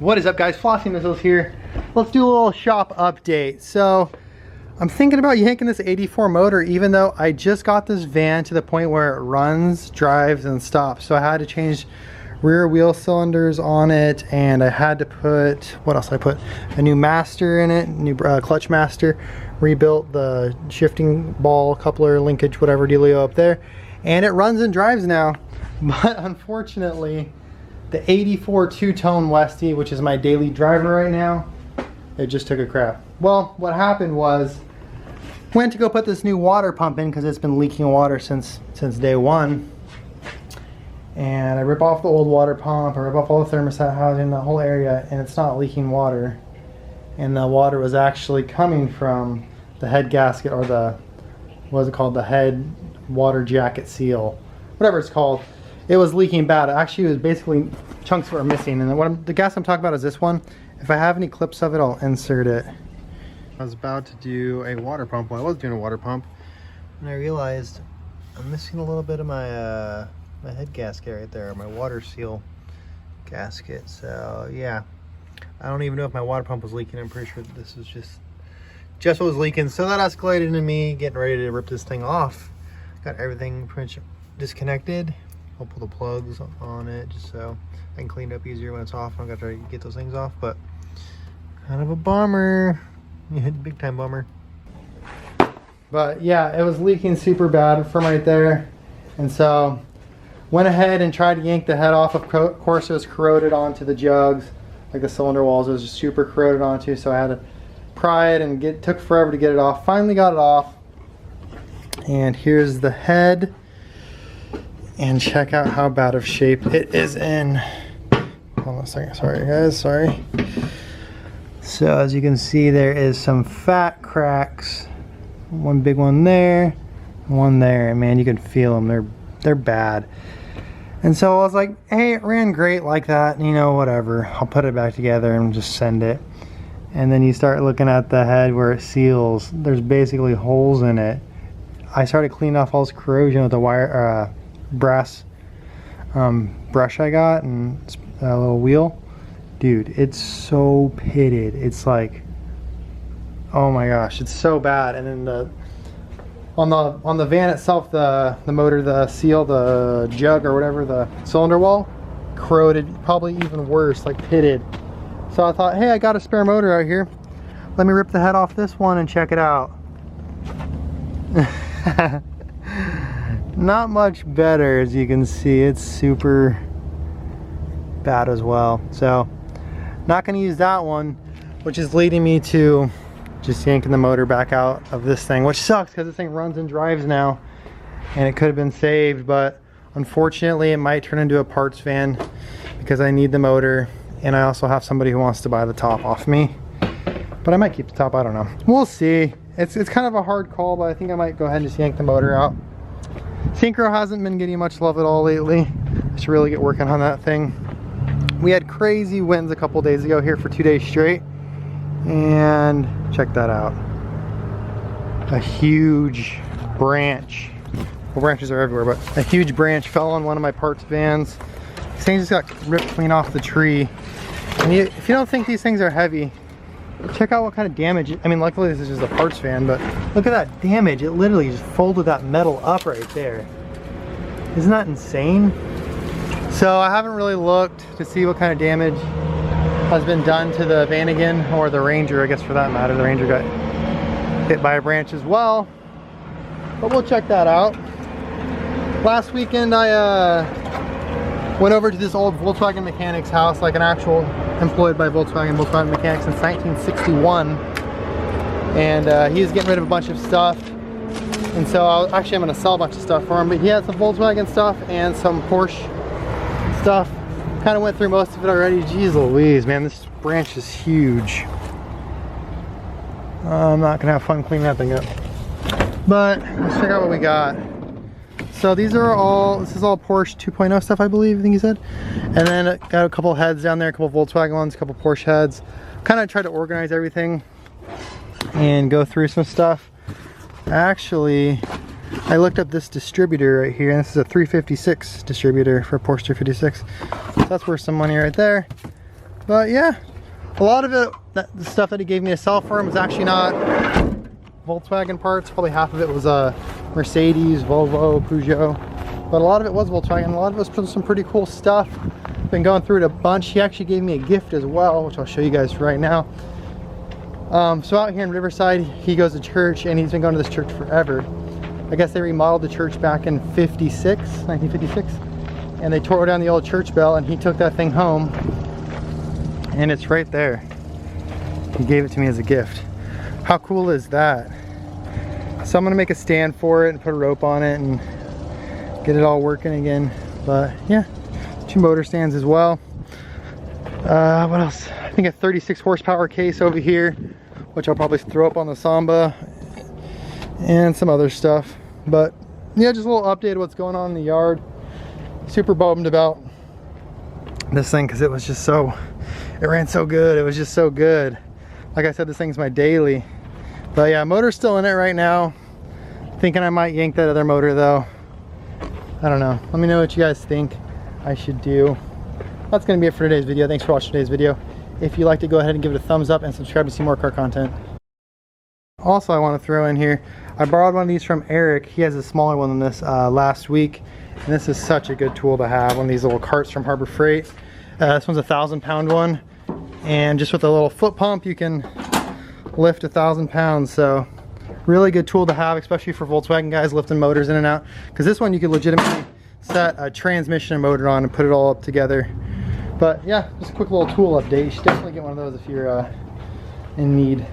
What is up, guys? Flossy Missiles here. Let's do a little shop update. So I'm thinking about yanking this 84 motor, even though I just got this van to the point where it runs, drives, and stops. So I had to change rear wheel cylinders on it, and I had to put, what else? I put a new master in it, new clutch master, rebuilt the shifting ball, coupler, linkage, whatever dealio up there, and it runs and drives now. But unfortunately, the 84 two-tone Westie, which is my daily driver right now, it just took a crap. Well, what happened was, went to go put this new water pump in because it's been leaking water since day one. And I rip off the old water pump, I rip off all the thermostat housing, the whole area, and it's not leaking water. And the water was actually coming from the head gasket, or the, what is it called, the head water jacket seal, whatever it's called. It was leaking bad. Actually, it was basically chunks were missing. And the gas I'm talking about is this one. If I have any clips of it, I'll insert it. I was about to do a water pump. Well, I was doing a water pump, and I realized I'm missing a little bit of my my head gasket right there, my water seal gasket. So yeah, I don't even know if my water pump was leaking. I'm pretty sure that this was just what was leaking. So that escalated into me getting ready to rip this thing off. Got everything pretty much disconnected. I'll pull the plugs on it just so I can clean it up easier when it's off. I got to get those things off, but kind of a bummer. Yeah, big time bummer. But yeah, it was leaking super bad from right there, and so went ahead and tried to yank the head off. Of course, it was corroded onto the jugs, like the cylinder walls. It was just super corroded onto, so I had to pry it, and took forever to get it off. Finally got it off, and here's the head. And check out how bad of shape it is in. Hold on a second, sorry guys, sorry. So as you can see, there is some fat cracks. One big one there, one there. Man, you can feel them, they're bad. And so I was like, hey, it ran great like that, you know, whatever. I'll put it back together and just send it. And then you start looking at the head where it seals. There's basically holes in it. I started cleaning off all this corrosion with the wire, brass brush I got, and a little wheel. Dude, it's so pitted. It's like, oh my gosh, it's so bad. And then on the van itself, the motor, the seal, the jug or whatever, the cylinder wall, corroded, probably even worse, like pitted. So I thought, hey, I got a spare motor out here. Let me rip the head off this one and check it out. Not much better, as you can see. It's super bad as well. So not going to use that one, which is leading me to just yanking the motor back out of this thing, which sucks because this thing runs and drives now, and it could have been saved, but unfortunately it might turn into a parts van because I need the motor, and I also have somebody who wants to buy the top off me. But I might keep the top, I don't know. We'll see. It's kind of a hard call, but I think I might go ahead and just yank the motor out. Synchro hasn't been getting much love at all lately. I should really get working on that thing. We had crazy winds a couple days ago here for 2 days straight, and check that out. A huge branch, well, branches are everywhere, but a huge branch fell on one of my parts vans. These things just got ripped clean off the tree. And if you don't think these things are heavy, check out what kind of damage. I mean, luckily this is just a parts van, but look at that damage. It literally just folded that metal up right there. Isn't that insane? So I haven't really looked to see what kind of damage has been done to the Vanagon, or the Ranger, I guess, for that matter. The Ranger got hit by a branch as well, but we'll check that out. Last weekend I went over to this old Volkswagen mechanic's house, like an actual employed by Volkswagen mechanics since 1961, and he's getting rid of a bunch of stuff. And so I'm going to sell a bunch of stuff for him, but he had some Volkswagen stuff and some Porsche stuff. Kind of went through most of it already. Jeez Louise, man, this branch is huge. I'm not gonna have fun cleaning that thing up, but let's check out what we got. So these are all, this is all Porsche 2.0 stuff, I believe, I think he said. And then got a couple heads down there, a couple Volkswagen ones, a couple Porsche heads. Kind of tried to organize everything and go through some stuff. Actually, I looked up this distributor right here, and this is a 356 distributor for Porsche 356. So that's worth some money right there. But yeah, a lot of it, the stuff that he gave me to sell for him was actually not Volkswagen parts. Probably half of it was Mercedes, Volvo, Peugeot. But a lot of it was Volkswagen. A lot of it was some pretty cool stuff. Been going through it a bunch. He actually gave me a gift as well, which I'll show you guys right now. So out here in Riverside, he goes to church, and he's been going to this church forever. I guess they remodeled the church back in 1956, and they tore down the old church bell, and he took that thing home, and it's right there. He gave it to me as a gift. How cool is that? So I'm gonna make a stand for it and put a rope on it and get it all working again. But yeah, 2 motor stands as well. What else? I think a 36 horsepower case over here, which I'll probably throw up on the Samba, and some other stuff. But yeah, just a little update of what's going on in the yard. Super bummed about this thing because it was just so, it ran so good. It was just so good. Like I said, this thing's my daily. But yeah, motor's still in it right now. Thinking I might yank that other motor though. I don't know. Let me know what you guys think I should do. That's gonna be it for today's video. Thanks for watching today's video. If you liked it, go ahead and give it a thumbs up and subscribe to see more car content. Also, I want to throw in here, I borrowed one of these from Eric. He has a smaller one than this last week, and this is such a good tool to have. One of these little carts from Harbor Freight. This one's a 1,000-pound one, and just with a little foot pump you can lift 1,000 pounds. So really good tool to have, especially for Volkswagen guys lifting motors in and out, because this one you could legitimately set a transmission and motor on and put it all up together. But yeah, just a quick little tool update. You should definitely get one of those if you're in need.